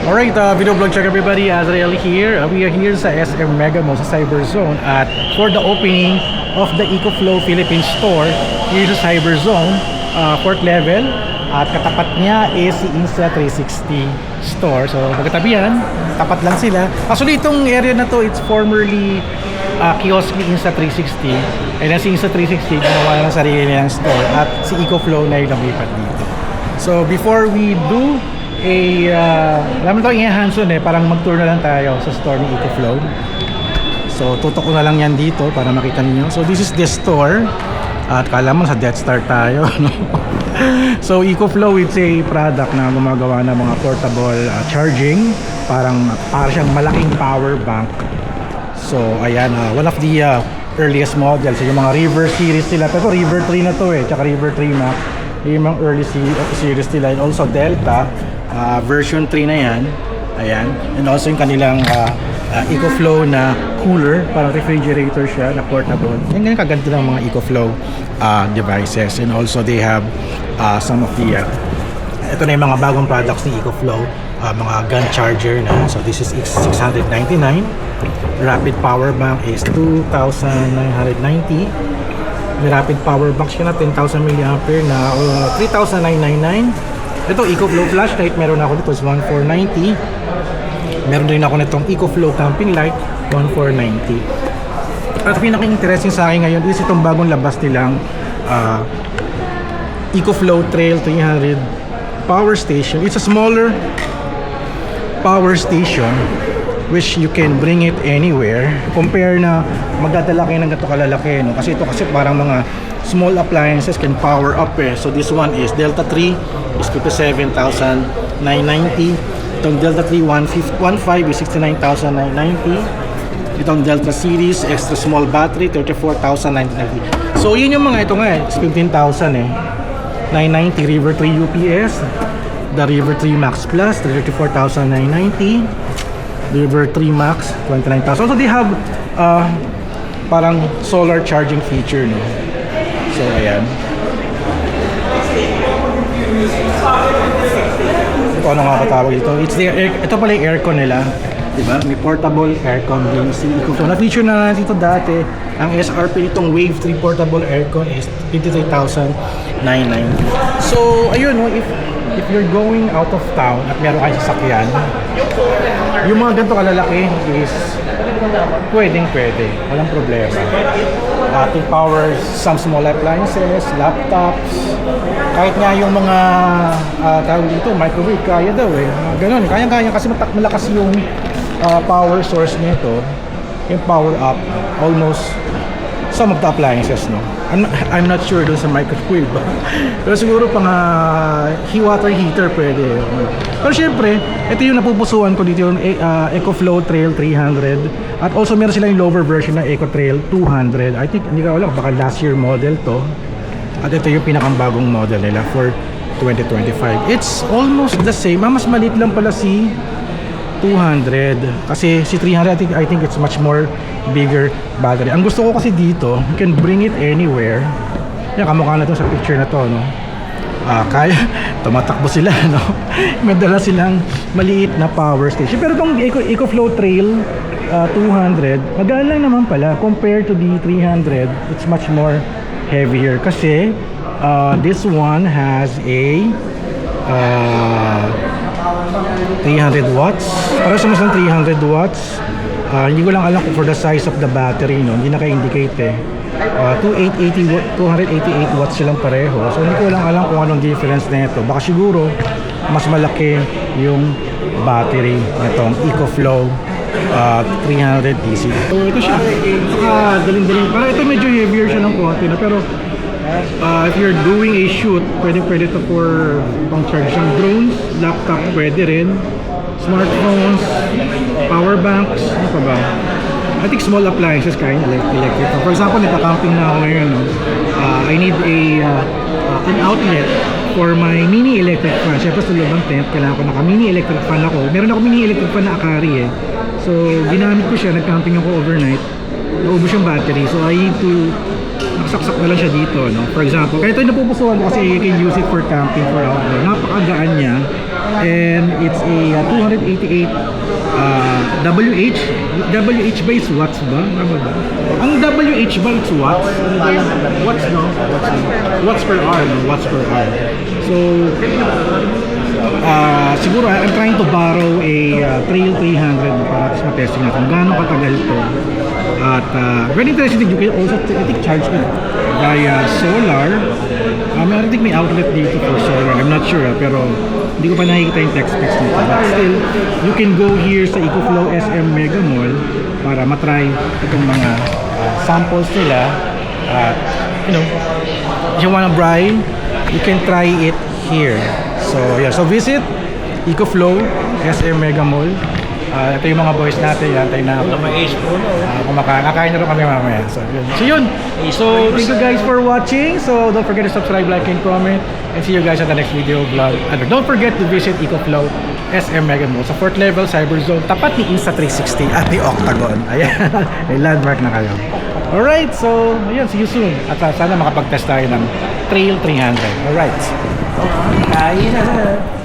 Alright, video vlog check everybody, Azrael here. We are here sa SM Mega Mall sa Cyberzone at for the opening of the EcoFlow Philippines store here sa Cyberzone, 4th level, at katapat niya is si Insta 360 store. So magkatabi yan, tapat lang sila. Actually itong area na to, it's formerly kiosk ni Insta 360, and then si Insta 360 ginawa na ng sarili niyang store at si EcoFlow na yung lumipat dito. So before we do alam mo ito i-hands-on parang mag-tour na lang tayo sa store ni EcoFlow. So tutok ko na lang yan dito para makita niyo. So this is the store at kala mo sa Death Star tayo, no? So EcoFlow, it's a product na gumagawa ng mga portable charging, para siyang malaking power bank. So ayan, one of the earliest models, yung mga River series nila, pero River 3 na to tsaka River 3 Max, yung mga early series nila, and also Delta version 3 na yan. Ayan, and also yung kanilang EcoFlow na cooler, parang refrigerator siya na portable. Yung ganyan kaganda ng mga EcoFlow devices. And also they have some of the ito na yung mga bagong products ni EcoFlow, mga gun charger na. So this is $699. Rapid power bank is $2,990. May rapid power bank siya na 10,000 mAh na $3,999. Ito EcoFlow flashlight, meron ako dito is $1,490. Meron din ako nitong EcoFlow camping light, $1,490. At pinaka-interesting sa akin ngayon is itong bagong labas nilang EcoFlow Trail 300 power station. It's a smaller power station which you can bring it anywhere, compare na magdadala kayo ng ganito kalalaki, no? Kasi ito parang mga small appliances can power up So this one is Delta 3 is 57,990. Itong Delta 3 1.5 is 69,990. Itong Delta series extra small battery 34,990. So yun yung mga ito nga is 15,000 990. River 3 UPS, the River 3 Max Plus 34,990. River 3 Max 29,000. So they have parang solar charging feature, no? So ayan. Ito ano nga katawag ito? Ito pala yung aircon nila, diba? May portable aircon din si EcoFlow. Na-feature na natin ito dati. Ang SRP nitong Wave 3 portable aircon is 53,990. So ayun, no? If you're going out of town at meron kayong sasakyan, yung mga ganito kalalaki is pwede, walang problema. To power some small appliances, laptops, kahit nga yung mga tawag dito, microwave, kaya daw ganun, kaya kasi malakas yung power source nito, yung power up almost some of the appliances, no? I'm not sure doon sa microwave pero siguro pang water heater pwede. Pero syempre ito yung napupusuan ko dito, yung EcoFlow Trail 300, at also meron sila yung lower version na EcoTrail 200. I think, hindi ko alam, baka last year model to, at ito yung pinakambagong model nila for 2025. It's almost the same, mas maliit lang pala si 200 kasi si 300 I think it's much more bigger battery. Ang gusto ko kasi dito, you can bring it anywhere. Yan, kamukha na to sa picture na to, no? Kaya tumatakbo sila, no? May dala silang maliit na power station. Pero itong EcoFlow Trail 200, magaan lang naman pala compared to the 300. It's much more heavier kasi this one has a 300 watts. Para sa mas ng 300 watts. Hindi ko lang alam kung for the size of the battery, no? Hindi naka-indicate 288 watts silang pareho. So hindi ko lang alam kung anong difference na ito. Baka siguro mas malaki yung battery nitong EcoFlow 300 DC. So ito siya, daling-daling. Parang ito medyo heavier siya ng konti na, pero if you're doing a shoot, pwede ito for pang charging drones, laptop pwede rin, smartphones, power banks, ano pa ba? I think small appliances kaya electric. For example, nagka-camping na ako ngayon, no? I need an outlet for my mini electric fan. Siyempre sa loob ng tent, kailangan ko naka-mini electric fan ako. Meron ako mini electric fan na Akari So ginamit ko siya, nag-camping ako overnight. Naubos yung battery. So I need to nakasaksak na lang siya dito, no? For example, kaya ito yung napupusuan ko kasi you can use it for camping, for outdoor. Napakagaan niya. And it's a 288 WH. WH ba is watts ba? Ano ba? Ang WH ba it's watts? Ano ba yung watts, no? Watts per hour, no? Watts per hour. So, siguro I'm trying to borrow a Trail 300 para at matesting natin gaano katagal to. At very interesting, you can also charge it via solar. I think may outlet dito for solar. I'm not sure, pero hindi ko pa nakikita yung text specs nito. But still, you can go here sa EcoFlow SM Mega Mall para matry itong mga samples nila. You know, if you wanna buy, you can try it here. So yeah, so visit EcoFlow SM Mega Mall. Ito yung mga boys natin, antay na ako. Kakain na rin kami mamaya. So yun. So thank you guys for watching. So don't forget to subscribe, like, and comment. And see you guys at the next video vlog. And don't forget to visit EcoFlow SM Mega Mall sa 4th level Cyber Zone, tapat ni Insta360 at ni Octagon. Ayan, may landmark na kayo. Alright, so ayan, see you soon. At sana makapag-test tayo ng Trail 300. Alright. Kain na.